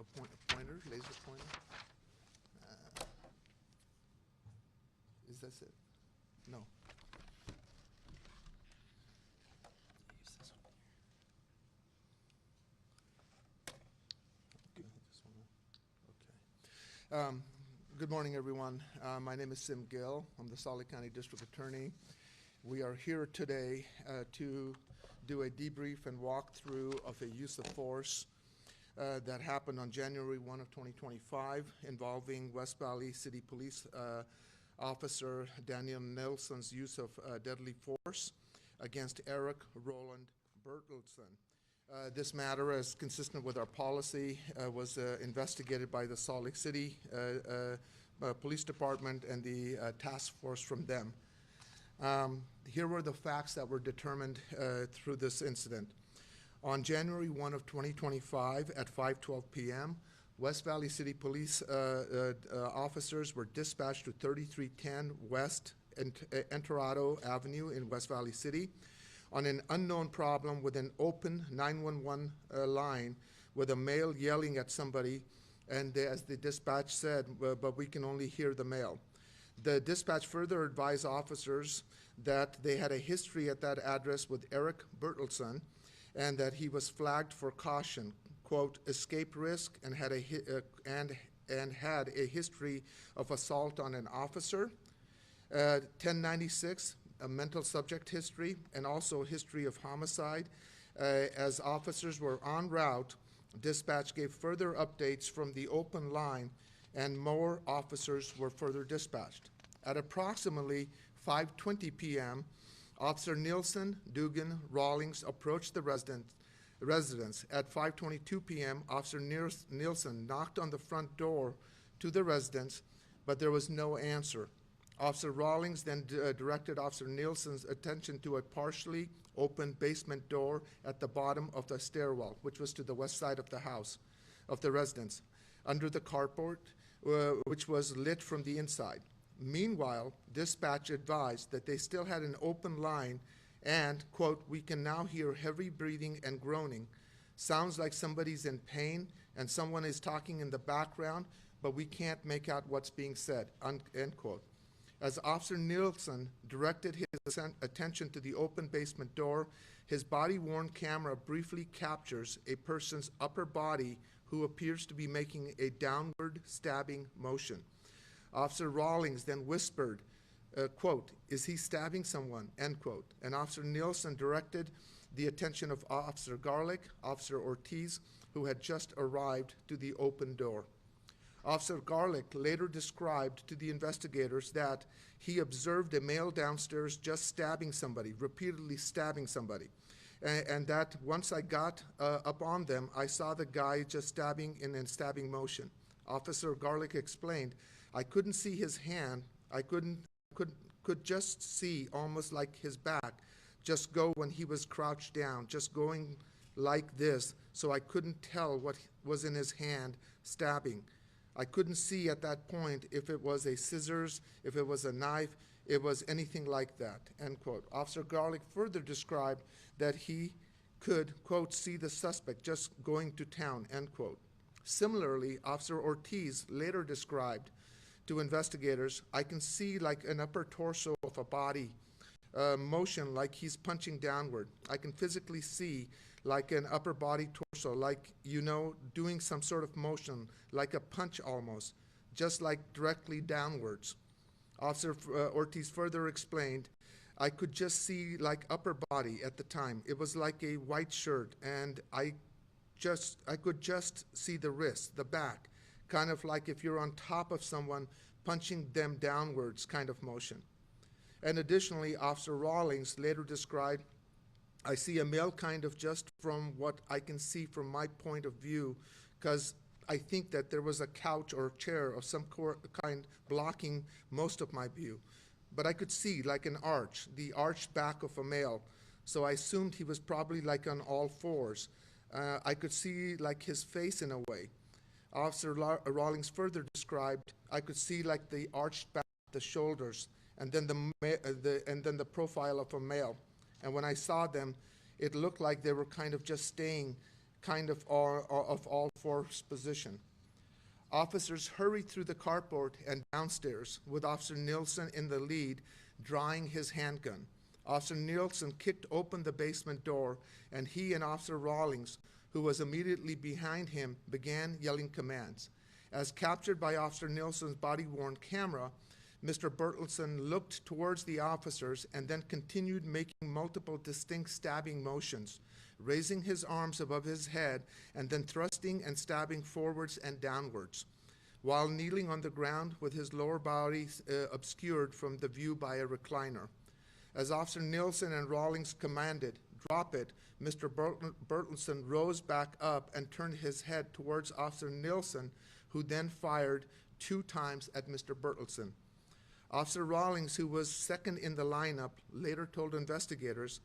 pointer, laser pointer. Is this it? No. Use this one here. This one. Okay. Good morning, everyone. My name is Sim Gill. I'm the Salt Lake County District Attorney. We are here today to do a debrief and walkthrough of a use of force that happened on January 1 of 2025 involving West Valley City Police Officer Daniel Nelson's use of deadly force against Eric Roland Bertelsen. This matter, as consistent with our policy, was investigated by the Salt Lake City Police Department and the task force from them. Here were the facts that were determined through this incident. On January 1 of 2025 at 5:12 p.m., West Valley City Police officers were dispatched to 3310 West Enterado Avenue in West Valley City on an unknown problem with an open 911 line with a male yelling at somebody, and as the dispatch said, but we can only hear the male. The dispatch further advised officers that they had a history at that address with Eric Bertelsen and that he was flagged for caution, quote, escape risk, and had a history of assault on an officer, 1096, a mental subject history, and also a history of homicide. As officers were en route, dispatch gave further updates from the open line, and more officers were further dispatched. At approximately 5:20 p.m., Officer Nielsen, Dugan, Rawlings approached the residence. At 5:22 p.m., Officer Nielsen knocked on the front door to the residence, but there was no answer. Officer Rawlings then directed Officer Nielsen's attention to a partially open basement door at the bottom of the stairwell, which was to the west side of the house, of the residence, under the carport, which was lit from the inside. Meanwhile, dispatch advised that they still had an open line and, quote, we can now hear heavy breathing and groaning. Sounds like somebody's in pain and someone is talking in the background, but we can't make out what's being said, end quote. As Officer Nielsen directed his attention to the open basement door, his body-worn camera briefly captures a person's upper body who appears to be making a downward stabbing motion. Officer Rawlings then whispered, quote, is he stabbing someone, end quote. And Officer Nielsen directed the attention of Officer Garlick, Officer Ortiz, who had just arrived to the open door. Officer Garlick later described to the investigators that he observed a male downstairs just stabbing somebody, repeatedly stabbing somebody. And that once I got up on them, I saw the guy just stabbing in a stabbing motion. Officer Garlick explained, I couldn't see his hand. I could just see almost like his back just go when he was crouched down, just going like this, so I couldn't tell what was in his hand stabbing. I couldn't see at that point if it was a scissors, if it was a knife, it was anything like that, end quote. Officer Garlick further described that he could, quote, see the suspect just going to town, end quote. Similarly, Officer Ortiz later described to investigators, I can see like an upper torso of a body motion like he's punching downward. I can physically see like an upper body torso, like, you know, doing some sort of motion, like a punch almost, just like directly downwards. Officer Ortiz further explained, I could just see like upper body at the time. It was like a white shirt, and I could just see the wrist, the back, kind of like if you're on top of someone punching them downwards kind of motion. And additionally, Officer Rawlings later described, I see a male kind of just from what I can see from my point of view, because I think that there was a couch or chair of some kind blocking most of my view. But I could see like an arch, the arched back of a male. So I assumed he was probably like on all fours. I could see like his face in a way. Officer Rawlings further described, I could see like the arched back, the shoulders, and then the profile of a male. And when I saw them, it looked like they were kind of just staying kind of all force position. Officers hurried through the carport and downstairs, with Officer Nielsen in the lead, drawing his handgun. Officer Nielsen kicked open the basement door, and he and Officer Rawlings, who was immediately behind him, began yelling commands. As captured by Officer Nielsen's body-worn camera, Mr. Bertelsen looked towards the officers and then continued making multiple distinct stabbing motions, raising his arms above his head and then thrusting and stabbing forwards and downwards, while kneeling on the ground with his lower body obscured from the view by a recliner. As Officer Nielsen and Rawlings commanded, "Drop it," Mr. Bertelsen rose back up and turned his head towards Officer Nielsen, who then fired 2 times at Mr. Bertelsen. Officer Rawlings, who was second in the lineup, later told investigators,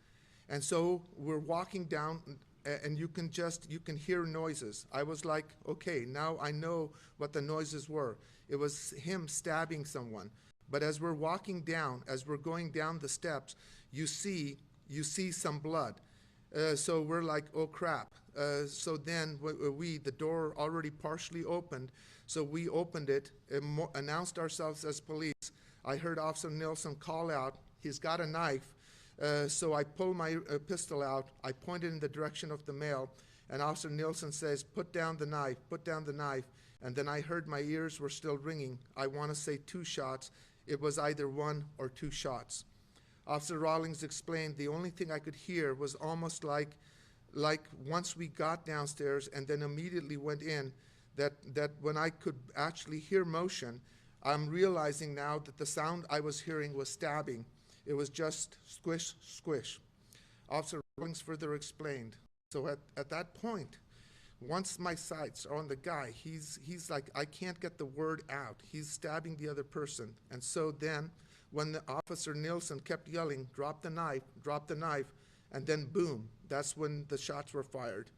"And so we're walking down, and you can hear noises." I was like, okay, now I know what the noises were. It was him stabbing someone. But as we're walking down, as we're going down the steps, you see some blood. So we're like, oh crap. So then the door already partially opened, so we opened it, announced ourselves as police. I heard Officer Nielsen call out, "He's got a knife." So I pulled my pistol out, I pointed in the direction of the male, and Officer Nielsen says, "Put down the knife, put down the knife." And then I heard my ears were still ringing. I want to say 2 shots. It was either 1 or 2 shots. Officer Rawlings explained the only thing I could hear was almost like once we got downstairs and then immediately went in, that when I could actually hear motion, I'm realizing now that the sound I was hearing was stabbing. It was just squish, squish. Officer Rawlings further explained, so at that point, once my sights are on the guy, he's like, I can't get the word out. He's stabbing the other person. And so then, when the Officer Nielsen kept yelling, drop the knife, and then boom, that's when the shots were fired.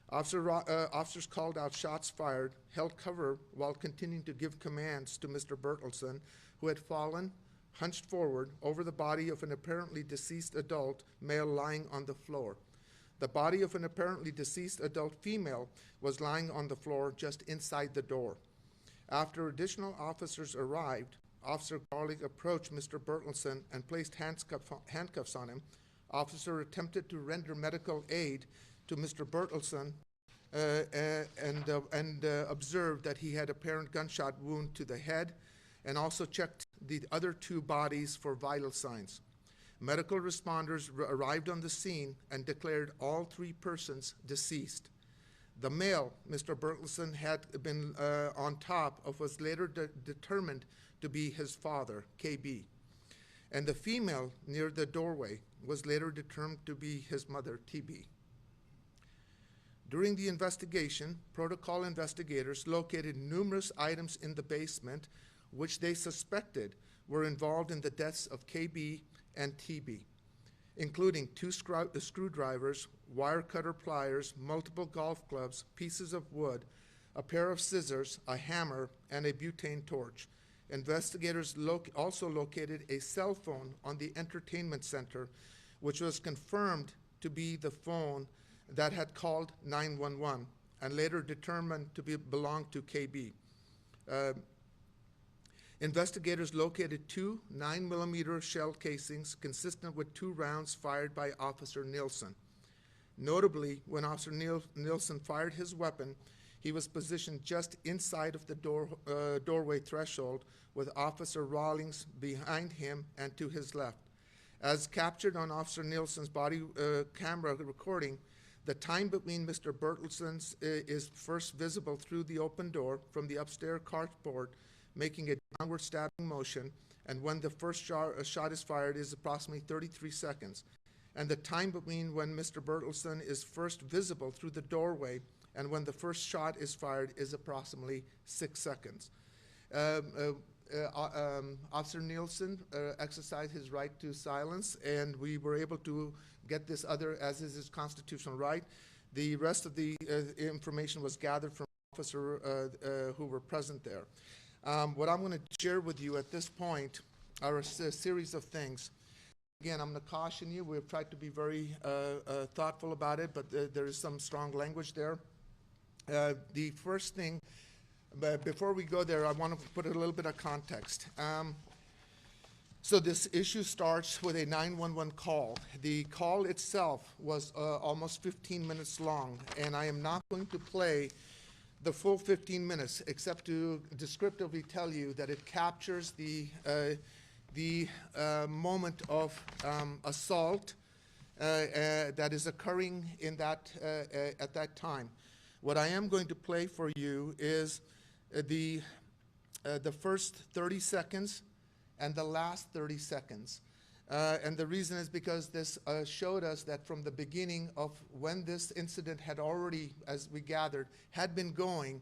Officers called out shots fired, held cover while continuing to give commands to Mr. Bertelsen, who had fallen, hunched forward over the body of an apparently deceased adult male lying on the floor. The body of an apparently deceased adult female was lying on the floor just inside the door. After additional officers arrived, Officer Garlick approached Mr. Bertelsen and placed handcuffs on him. Officer attempted to render medical aid to Mr. Bertelsen and observed that he had apparent gunshot wound to the head, and also checked the other 2 bodies for vital signs. Medical responders arrived on the scene and declared all 3 persons deceased. The male, Mr. Bertelsen, had been on top of was later determined to be his father, KB. And the female near the doorway was later determined to be his mother, TB. During the investigation, protocol investigators located numerous items in the basement which they suspected were involved in the deaths of KB and TB, including 2 screwdrivers, wire cutter pliers, multiple golf clubs, pieces of wood, a pair of scissors, a hammer, and a butane torch. Investigators also located a cell phone on the entertainment center, which was confirmed to be the phone that had called 911 and later determined to belong to KB. Investigators located 2 9mm shell casings consistent with 2 rounds fired by Officer Nielsen. Notably, when Officer Nielsen fired his weapon, he was positioned just inside of the doorway threshold, with Officer Rawlings behind him and to his left. As captured on Officer Nielsen's body camera recording, the time between Mr. Bertelsen's is first visible through the open door from the upstairs carport, making a downward stabbing motion, and when the first shot is fired is approximately 33 seconds. And the time between when Mr. Bertelsen is first visible through the doorway and when the first shot is fired is approximately 6 seconds. Officer Nielsen exercised his right to silence, and we were able to get this other, as is his constitutional right. The rest of the information was gathered from officers who were present there. What I'm going to share with you at this point are a series of things. Again, I'm going to caution you. We've tried to be very thoughtful about it, but there is some strong language there. The first thing, but before we go there, I want to put a little bit of context. So this issue starts with a 911 call. The call itself was almost 15 minutes long, and I am not going to play the full 15 minutes, except to descriptively tell you that it captures the moment of assault that is occurring in that at that time. What I am going to play for you is the first 30 seconds and the last 30 seconds. And the reason is because this showed us that from the beginning of when this incident had already, as we gathered, had been going,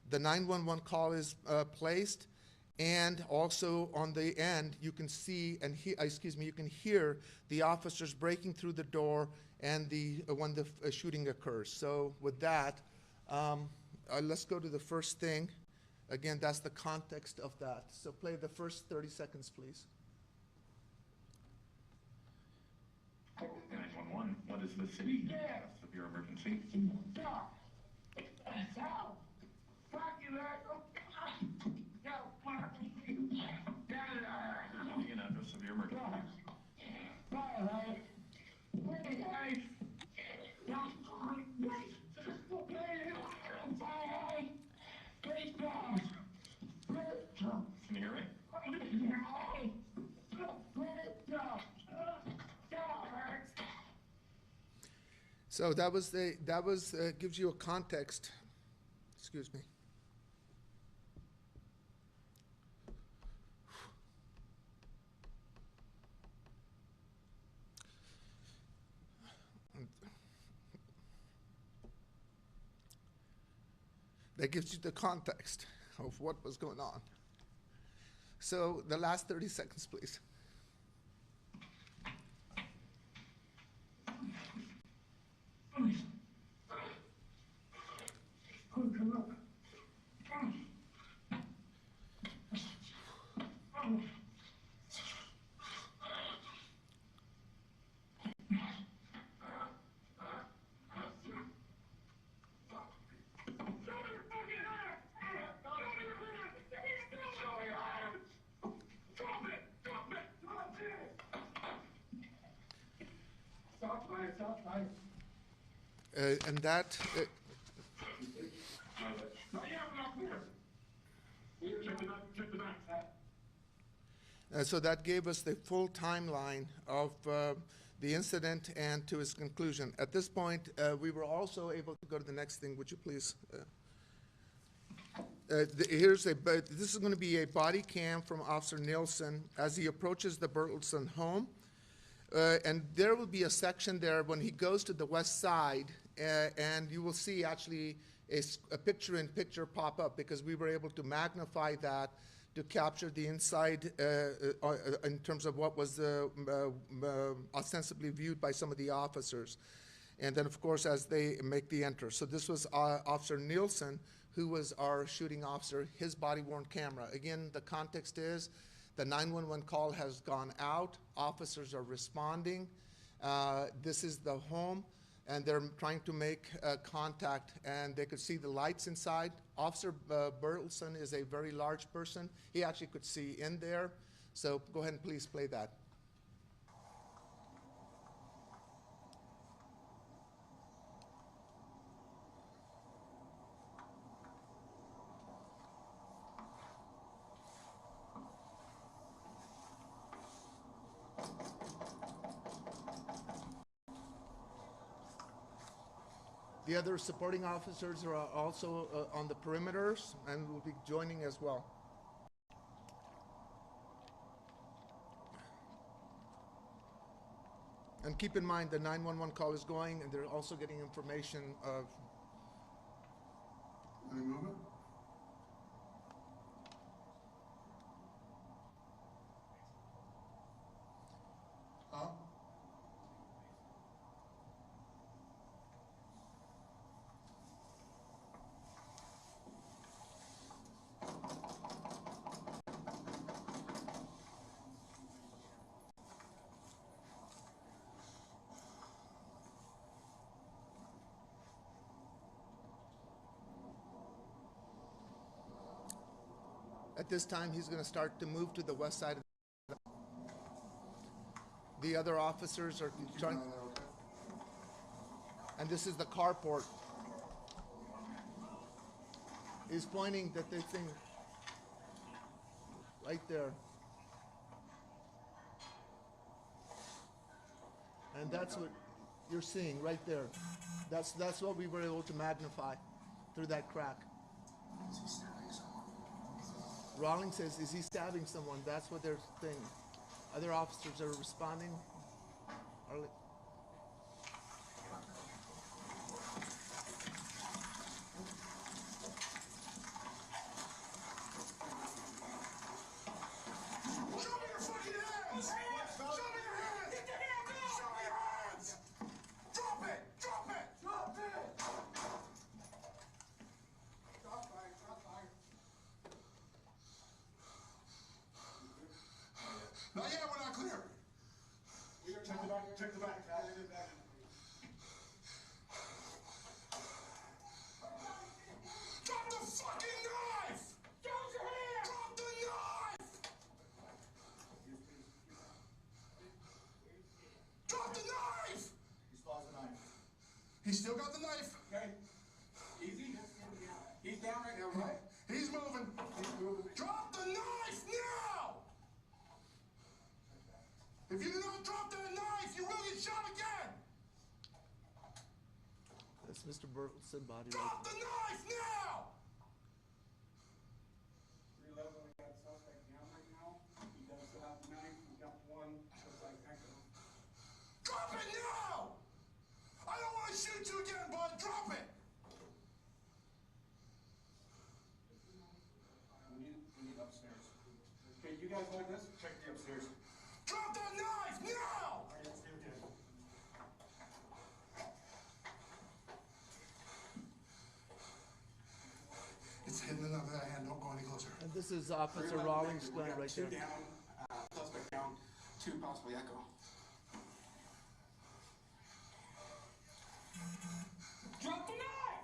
the 911 call is placed, and also on the end you can see and you can hear the officers breaking through the door and when the shooting occurs. So with that, let's go to the first thing. Again, that's the context of that. So play the first 30 seconds, please. 911, what is the city? Yeah. Severe emergency? An address severe emergency. Can you hear me? So that was gives you a context. Excuse me. That gives you the context of what was going on. So the last 30 seconds, please. And that so that gave us the full timeline of the incident and to its conclusion. At this point, we were also able to go to the next thing. Would you please? This is going to be a body cam from Officer Nielsen as he approaches the Bertelsen home. And there will be a section there when he goes to the west side, and you will see actually a picture-in-picture pop up because we were able to magnify that to capture the inside in terms of what was ostensibly viewed by some of the officers. And then, of course, as they make the enter. So this was Officer Nielsen, who was our shooting officer, his body-worn camera. Again, the context is the 911 call has gone out. Officers are responding. This is the home, and they're trying to make contact, and they could see the lights inside. Officer Bertelsen is a very large person. He actually could see in there. So go ahead and please play that. The other supporting officers are also on the perimeters and will be joining as well. And keep in mind the 911 call is going, and they're also getting information of. Any movement? Huh? At this time, he's going to start to move to the west side. The other officers are trying, and this is the carport. He's pointing that they thing right there. And that's what you're seeing right there. That's what we were able to magnify through that crack. Is he stabbing someone? Rawlings says, is he stabbing someone? That's what they're saying. Other officers are responding. Not yet, we're not clear. Check the back, check the back. Drop the fucking knife! Drop your hand! Drop the knife! Drop the knife! He still has the knife. He still got the knife. Okay. Easy. He's down right now, right? He's moving. He's moving. Drop the knife now! If you do not drop that knife, you will get shot again! That's Mr. Burleson body. Drop the knife now! 311, we got a suspect down right now. He does still have the knife. We got one. Looks like echo. Drop it now! I don't want to shoot you again, bud. Drop it! We need upstairs. Okay, you guys hold this. Check the upstairs. Drop that knife now! It's hidden in the other hand. Don't go any closer. And this is Officer Rawlings We going got right two there. down. Suspect down. Two possibly echo. Drop the knife!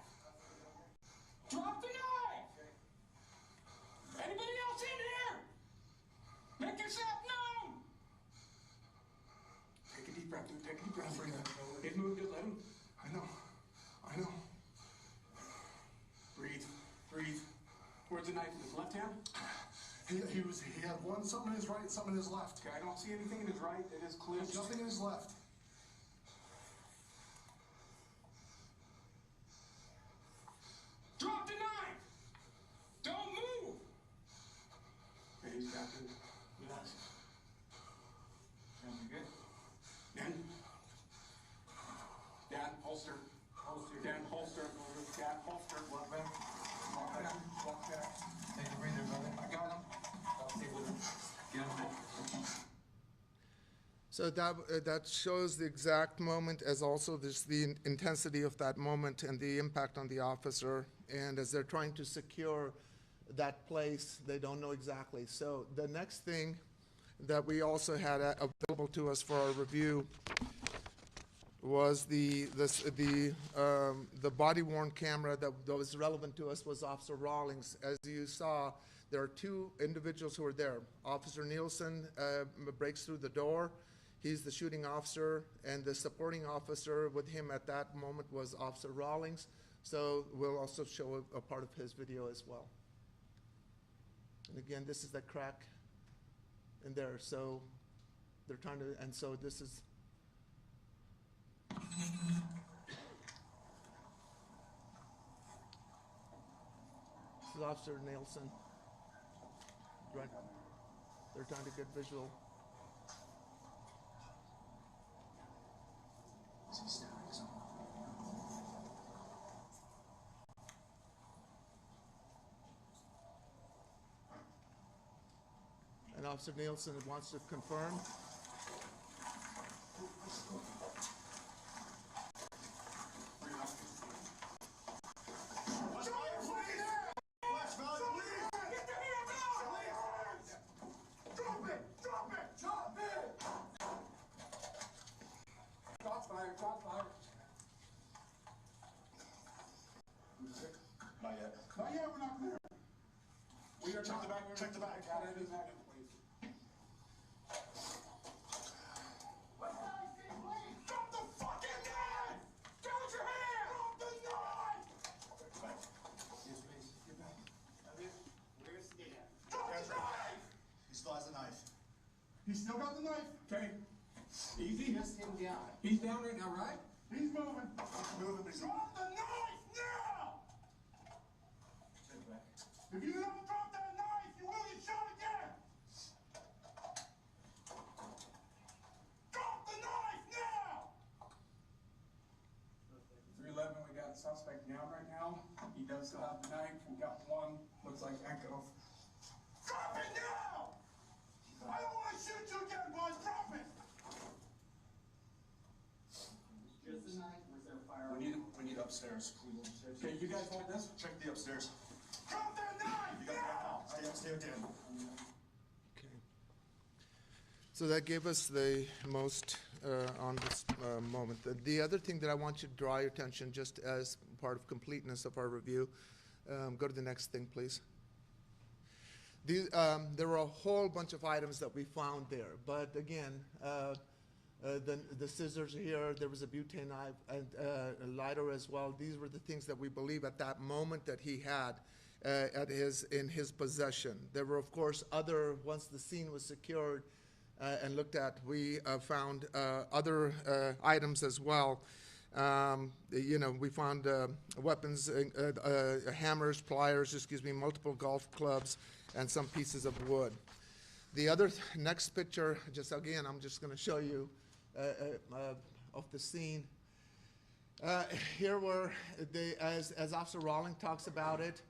Drop the knife! Anybody else in here? Make yourself known! Take a deep breath, dude. Take a deep breath. Breathe. He's moved. Just let him. I know. I know. Breathe. Breathe. Where's the knife? In his left hand? He had one, something in his right, something in his left. Okay, I don't see anything in his right. It is clear. There's nothing in his left. Drop the knife! Don't move! Okay, he's got it. Relax. Sounds good. Dan, holster. Holster. Dan, holster. Dan, holster. Walk back. Walk back. Walk back. Take a breather, brother. I got him. I'll stay with him. Get him. So that shows the exact moment, as also the intensity of that moment and the impact on the officer. And as they're trying to secure that place, they don't know exactly. So the next thing that we also had available to us for our review was the body-worn camera that was relevant to us was Officer Rawlings. As you saw, there are two individuals who are there. Officer Nielsen breaks through the door. He's the shooting officer, and the supporting officer with him at that moment was Officer Rawlings. So we'll also show a part of his video as well. And again, this is the crack in there. So they're trying to, and so this is. This is Officer Nielsen. Right. They're trying to get visual. Is he stabbing someone? And Officer Nielsen wants to confirm. Not yet, we're not clear. We are check the back. Check the back. Got it in the back, please. Drop the fucking knife! Get out your hand! Drop the knife! Back. Yes, please. Get back. Where's Stan? Drop the knife! He still has a knife. He still got the knife. Okay. Easy. Just him down. He's down right now, right? He's moving. He's moving, but he's Drop the knife now! Check back. If you don't drop that knife, you will get shot again! Drop the knife now! 311, we got a suspect down right now. He does still have the knife. We got one, looks like Echo. Drop it now! I don't want to shoot you again, boys. Drop it! Just the knife. Where's their firearm? we need upstairs. Okay, you guys hold this? Check the upstairs. Drop that knife You got it now! right now. Stay down. Okay. So that gave us the most on this moment. The other thing that I want you to draw your attention, just as part of completeness of our review, go to the next thing, please. There were a whole bunch of items that we found there, but again, the scissors here, there was a butane knife, and a lighter as well. These were the things that we believe at that moment that he had in his possession. There were, of course, other, once the scene was secured and looked at, we found other items as well. We found weapons, hammers, pliers, multiple golf clubs, and some pieces of wood. The other next picture, I'm just going to show you of the scene. Here were, as Officer Rawling talks about it,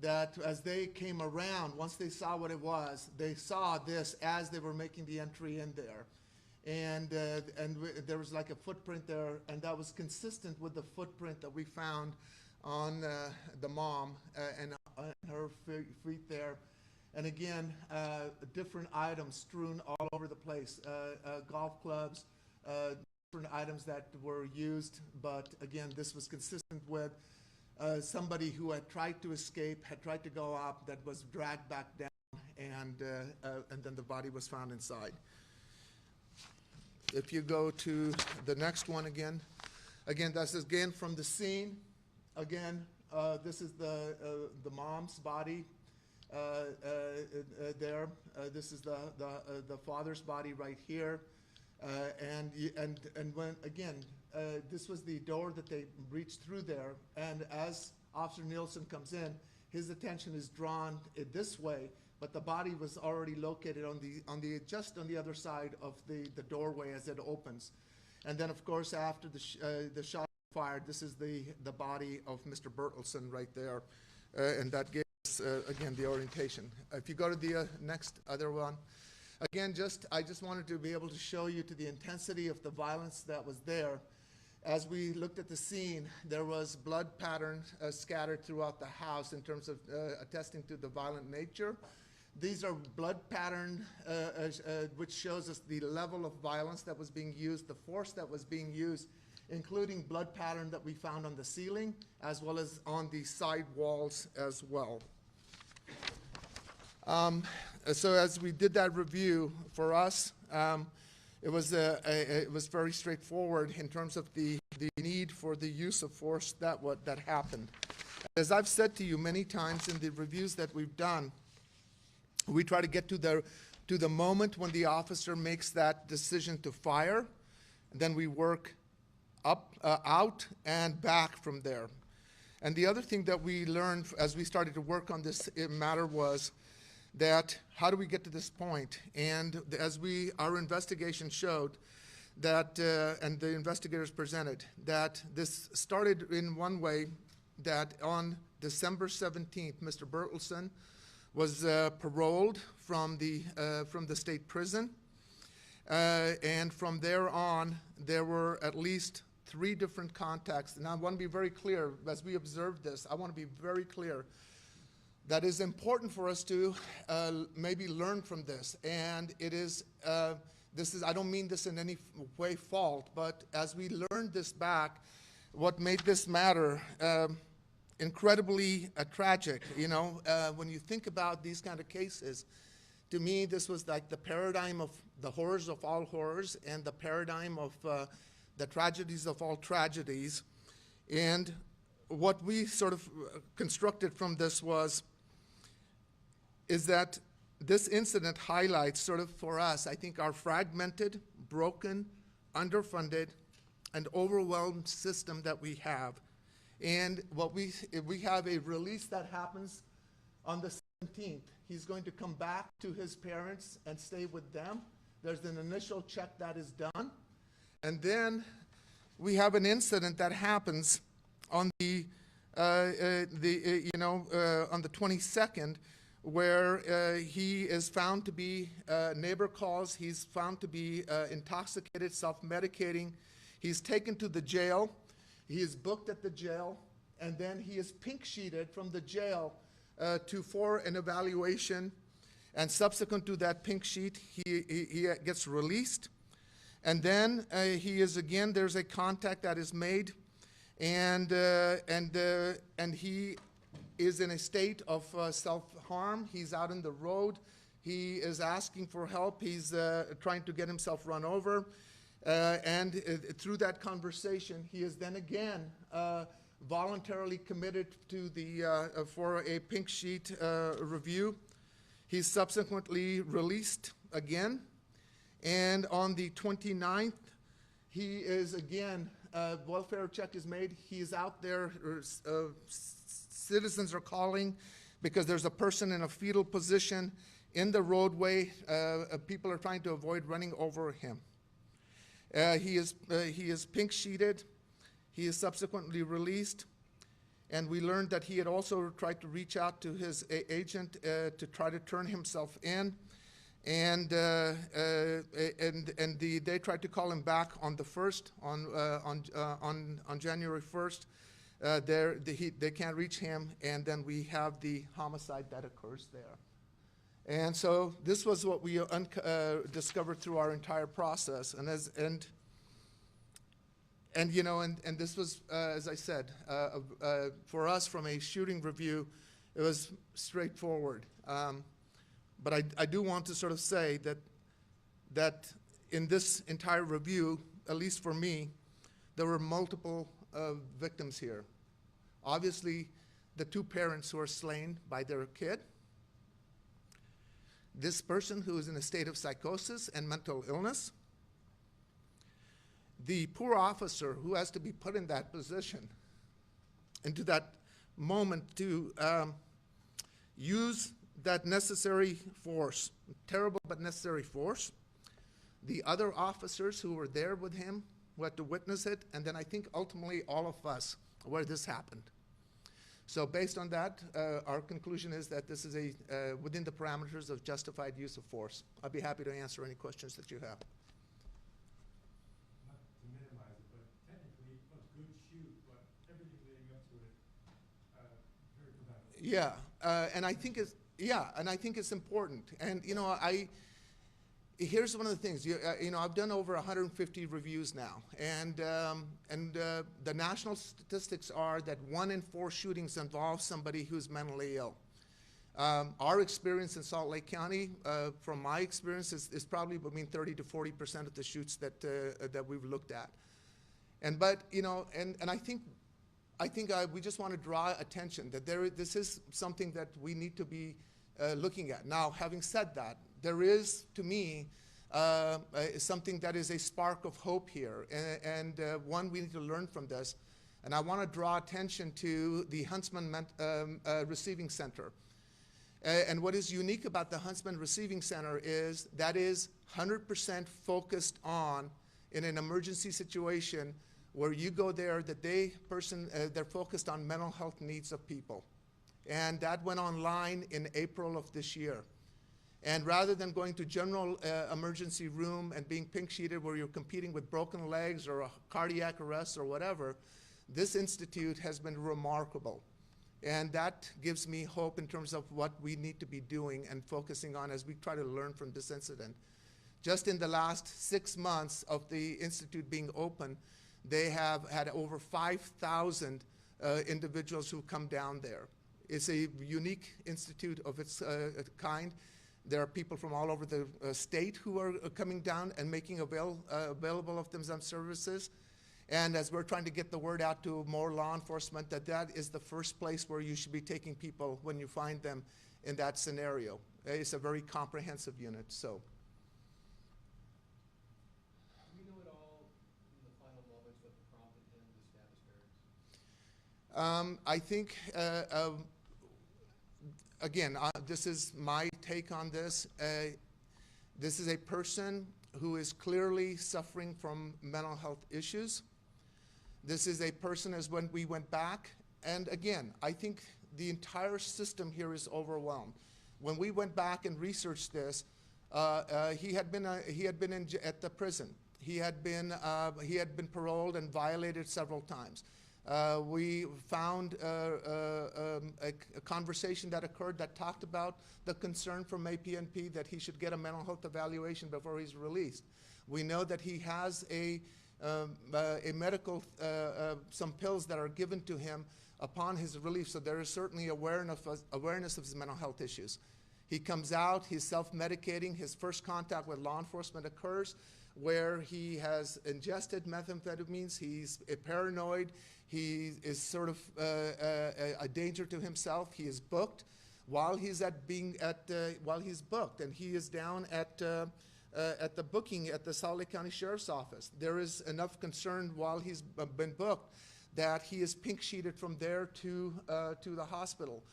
that as they came around, once they saw what it was, they saw this as they were making the entry in there. And there was like a footprint there, and that was consistent with the footprint that we found on the mom and her feet there. And again, different items strewn all over the place, golf clubs, different items that were used, but again, this was consistent with somebody who had tried to escape, had tried to go up, that was dragged back down, and then the body was found inside. If you go to the next one again, this is again from the scene. Again, this is the mom's body there. This is the father's body right here, and when again, this was the door that they reached through there. And as Officer Nielsen comes in, his attention is drawn this way, but the body was already located just on the other side of the doorway as it opens. And then, of course, after the shot fired, this is the body of Mr. Bertelsen right there, and that gives again the orientation. If you go to the next other one, again, I just wanted to be able to show you to the intensity of the violence that was there. As we looked at the scene, there was blood pattern scattered throughout the house in terms of attesting to the violent nature. These are blood pattern which shows us the level of violence that was being used, the force that was being used, including blood pattern that we found on the ceiling as well as on the side walls as well. So as we did that review, for us, it was very straightforward in terms of the need for the use of force that happened. As I've said to you many times in the reviews that we've done, we try to get to the moment when the officer makes that decision to fire, and then we work out and back from there. And the other thing that we learned as we started to work on this matter was that how do we get to this point? And as our investigation showed that, and the investigators presented, that this started in one way, that on December 17th, Mr. Bertelsen was paroled from the state prison. And from there on, there were at least 3 different contacts. And I want to be very clear, as we observe this, I want to be very clear that is important for us to maybe learn from this. And it is, I don't mean this in any way fault, but as we learned this back, what made this matter incredibly tragic. You know, when you think about these kind of cases, to me, this was like the paradigm of the horrors of all horrors and the paradigm of the tragedies of all tragedies. And what we sort of constructed from this is that this incident highlights sort of for us, I think, our fragmented, broken, underfunded, and overwhelmed system that we have. And we have a release that happens on the 17th. He's going to come back to his parents and stay with them. There's an initial check that is done. And then we have an incident that happens on the 22nd, where he is found to be, neighbor calls, he's found to be intoxicated, self-medicating. He's taken to the jail. He is booked at the jail, and then he is pink-sheeted from the jail for an evaluation. And subsequent to that pink sheet, he gets released. And then he is again, there's a contact that is made, and he is in a state of self-harm. He's out in the road. He is asking for help. He's trying to get himself run over. And through that conversation, he is then again voluntarily committed to for a pink sheet review. He's subsequently released again. And on the 29th, he is again, welfare check is made. He is out there. Citizens are calling because there's a person in a fetal position in the roadway. People are trying to avoid running over him. He is pink-sheeted. He is subsequently released. And we learned that he had also tried to reach out to his agent to try to turn himself in. And they tried to call him back on the 1st, on January 1st. They can't reach him, and then we have the homicide that occurs there. And so this was what we discovered through our entire process. And this was, as I said, for us from a shooting review, it was straightforward. But I do want to sort of say that in this entire review, at least for me, there were multiple victims here. Obviously, the two parents who are slain by their kid, this person who is in a state of psychosis and mental illness, the poor officer who has to be put in that position, into that moment to use that necessary force, terrible but necessary force, the other officers who were there with him, who had to witness it, and then I think ultimately all of us where this happened. So based on that, our conclusion is that this is within the parameters of justified use of force. I'd be happy to answer any questions that you have. Not to minimize it, but technically it was a good shoot, but everything leading up to it, very productive. Yeah, and I think it's important. And here's one of the things. I've done over 150 reviews now, and the national statistics are that 1 in 4 shootings involve somebody who's mentally ill. Our experience in Salt Lake County, from my experience, is probably between 30 to 40% of the shoots that we've looked at. And I think we just want to draw attention that this is something that we need to be looking at. Now, having said that, there is, to me, something that is a spark of hope here, and one we need to learn from this. And I want to draw attention to the Huntsman Receiving Center. And what is unique about the Huntsman Receiving Center is that is 100% focused on, in an emergency situation, where you go there, they're focused on mental health needs of people. And that went online in April of this year. And rather than going to general emergency room and being pink-sheeted where you're competing with broken legs or a cardiac arrest or whatever, this institute has been remarkable. And that gives me hope in terms of what we need to be doing and focusing on as we try to learn from this incident. Just in the last 6 months of the institute being open, they have had over 5,000 individuals who come down there. It's a unique institute of its kind. There are people from all over the state who are coming down and making available of them some services. And as we're trying to get the word out to more law enforcement, that is the first place where you should be taking people when you find them in that scenario. It's a very comprehensive unit, so. Do we know at all in the final moments what prompted him to stab his parents? I think, again, this is my take on this. This is a person who is clearly suffering from mental health issues. This is a person, as when we went back, and again, I think the entire system here is overwhelmed. When we went back and researched this, he had been at the prison. He had been paroled and violated several times. We found a conversation that occurred that talked about the concern from APNP that he should get a mental health evaluation before he's released. We know that he has a medical, some pills that are given to him upon his release, so there is certainly awareness of his mental health issues. He comes out, he's self-medicating. His first contact with law enforcement occurs where he has ingested methamphetamines, he's paranoid, he is sort of a danger to himself. He is booked while he's while he's booked, and he is down at the booking at the Salt Lake County Sheriff's Office. There is enough concern while he's been booked that he is pink sheeted from there to the hospital.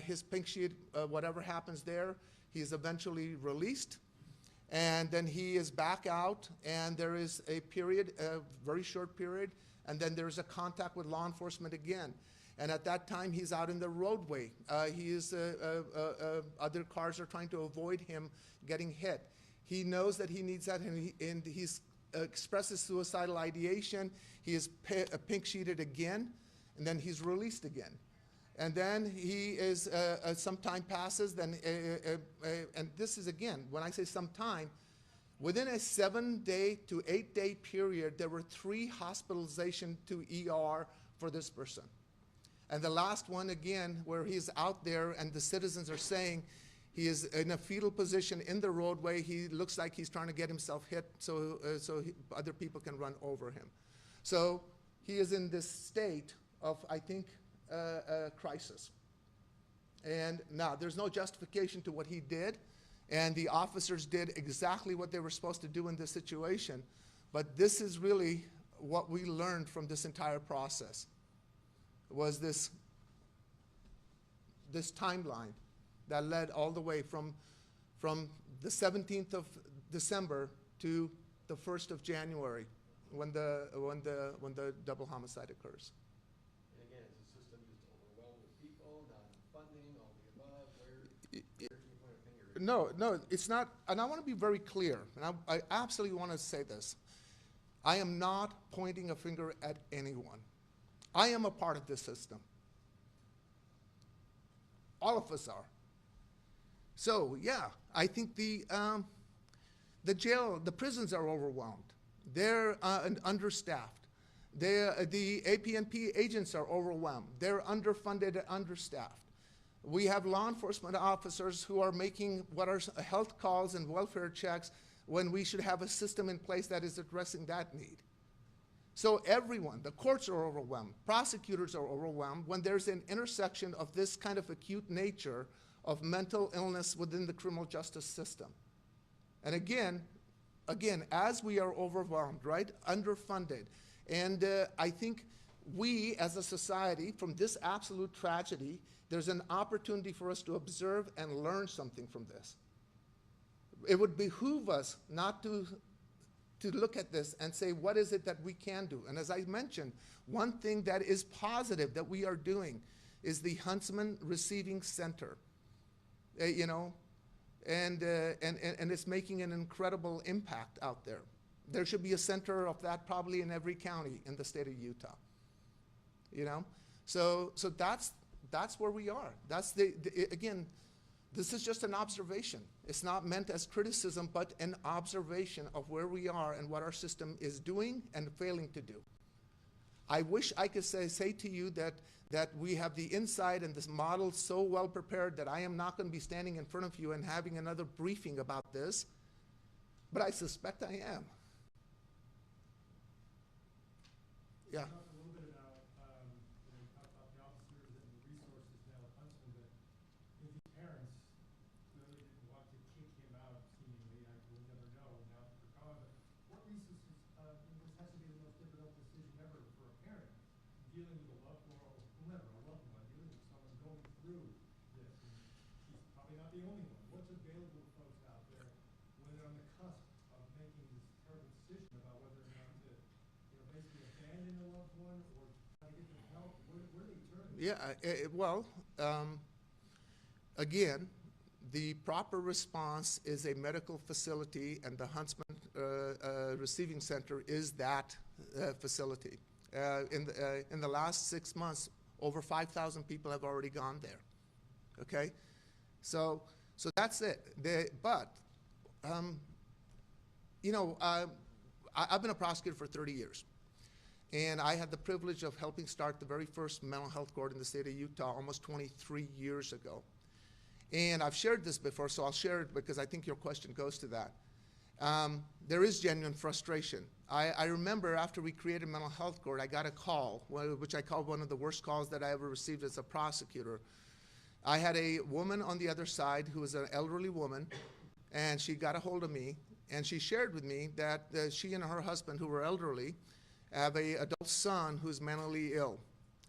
His pink sheet, whatever happens there, he is eventually released. And then he is back out, and there is a period, a very short period, and then there's a contact with law enforcement again. And at that time, he's out in the roadway. Other cars are trying to avoid him getting hit. He knows that he needs that, and he's expresses suicidal ideation. He is pink-sheeted again, and then he's released again. And then he is, some time passes, then, and this is again, when I say some time, within a 7-day to 8-day period, there were 3 hospitalizations to ER for this person. And the last one, again, where he's out there and the citizens are saying he is in a fetal position in the roadway. He looks like he's trying to get himself hit so other people can run over him. So he is in this state of, I think, crisis. And now, there's no justification to what he did, and the officers did exactly what they were supposed to do in this situation, but this is really what we learned from this entire process, was this timeline that led all the way from the 17th of December to the 1st of January, when the double homicide occurs. And again, is the system just overwhelmed with people, not enough funding, all the above? Where can you point a finger? No, it's not, and I want to be very clear, and I absolutely want to say this. I am not pointing a finger at anyone. I am a part of this system. All of us are. So, yeah, I think the prisons are overwhelmed. They're understaffed. The APNP agents are overwhelmed. They're underfunded and understaffed. We have law enforcement officers who are making what are health calls and welfare checks when we should have a system in place that is addressing that need. So everyone, the courts are overwhelmed, prosecutors are overwhelmed when there's an intersection of this kind of acute nature of mental illness within the criminal justice system. And again, as we are overwhelmed, right, underfunded, and I think we as a society, from this absolute tragedy, there's an opportunity for us to observe and learn something from this. It would behoove us not to look at this and say, what is it that we can do? And as I mentioned, one thing that is positive that we are doing is the Huntsman Receiving Center. And it's making an incredible impact out there. There should be a center of that probably in every county in the state of Utah. So that's where we are. That's again, this is just an observation. It's not meant as criticism, but an observation of where we are and what our system is doing and failing to do. I wish I could say to you that we have the inside and this model so well prepared that I am not going to be standing in front of you and having another briefing about this, but I suspect I am. Yeah. Talk a little bit about, you talked about the officers and the resources now at Huntsman, but if the parents clearly didn't want to kick him out, seemingly, we'll never know now that they're gone, but what resources, this has to be the most difficult decision ever for a parent, dealing with a loved one, or whomever, a loved one, dealing with someone going through this, and he's probably not the only one. What's available to folks out there when they're on the cusp of making this terrible decision about whether or not to, basically abandon a loved one or try to get them help? Where do they turn? Yeah, well, again, the proper response is a medical facility, and the Huntsman Receiving Center is that facility. In the last 6 months, over 5,000 people have already gone there. Okay, so that's it. I've been a prosecutor for 30 years. And I had the privilege of helping start the very first mental health court in the state of Utah almost 23 years ago. And I've shared this before, so I'll share it because I think your question goes to that. There is genuine frustration. I remember after we created mental health court, I got a call, which I called one of the worst calls that I ever received as a prosecutor. I had a woman on the other side who was an elderly woman, and she got a hold of me, and she shared with me that she and her husband, who were elderly, have an adult son who's mentally ill.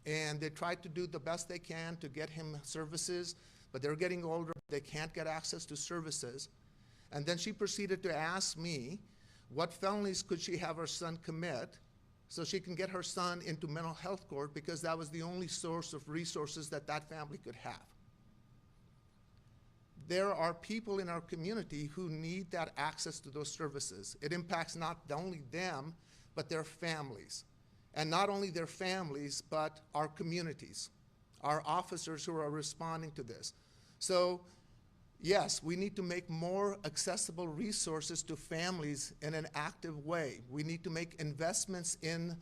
And they tried to do the best they can to get him services, but they're getting older, they can't get access to services. And then she proceeded to ask me what felonies could she have her son commit so she can get her son into mental health court, because that was the only source of resources that that family could have. There are people in our community who need that access to those services. It impacts not only them, but their families. And not only their families, but our communities, our officers who are responding to this. So, yes, we need to make more accessible resources to families in an active way. We need to make investments in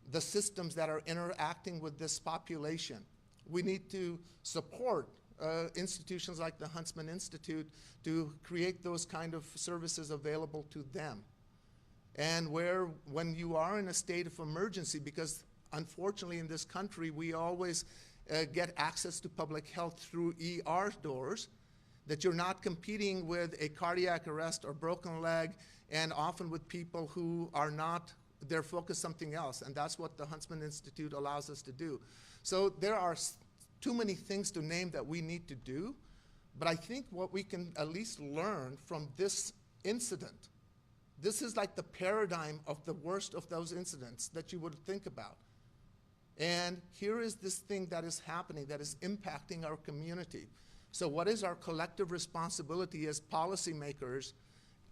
the systems that are interacting with this population. We need to support institutions like the Huntsman Institute to create those kind of services available to them. And when you are in a state of emergency, because unfortunately in this country we always get access to public health through ER doors, that you're not competing with a cardiac arrest or broken leg, and often with people who are not, they're focused something else, and that's what the Huntsman Institute allows us to do. So there are too many things to name that we need to do, but I think what we can at least learn from this incident, this is like the paradigm of the worst of those incidents that you would think about. And here is this thing that is happening that is impacting our community. So what is our collective responsibility as policymakers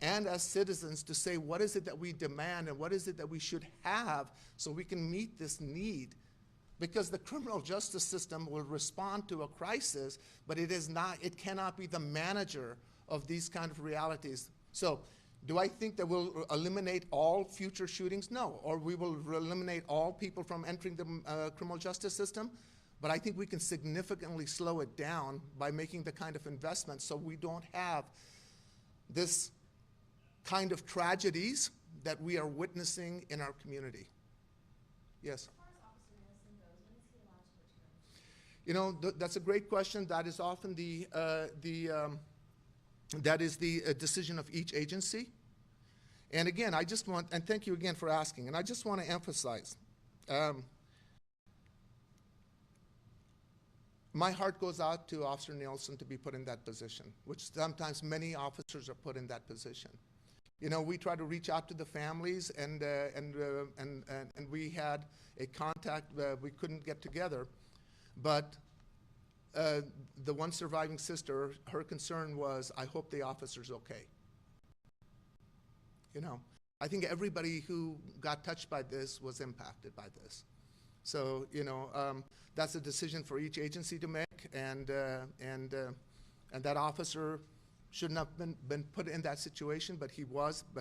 and as citizens to say, what is it that we demand and what is it that we should have so we can meet this need? Because the criminal justice system will respond to a crisis, but it cannot be the manager of these kind of realities. So do I think that we'll eliminate all future shootings? No. Or we will eliminate all people from entering the criminal justice system? But I think we can significantly slow it down by making the kind of investments so we don't have this kind of tragedies that we are witnessing in our community. Yes? As far as Officer Nielsen goes, when is he allowed to return? You know, that's a great question. That is often that is the decision of each agency. And again, I just want, and thank you again for asking, and I just want to emphasize, my heart goes out to Officer Nielsen to be put in that position, which sometimes many officers are put in that position. You know, we try to reach out to the families, and we had a contact, we couldn't get together, but the one surviving sister, her concern was, I hope the officer's okay. You know, I think everybody who got touched by this was impacted by this. So, you know, that's a decision for each agency to make, and that officer shouldn't have been put in that situation, but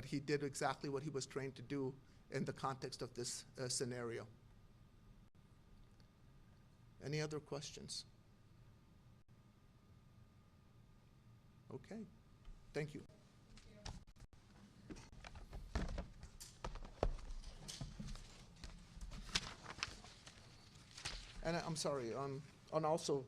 he did exactly what he was trained to do in the context of this scenario. Any other questions? Okay, thank you. And I'm sorry, on also,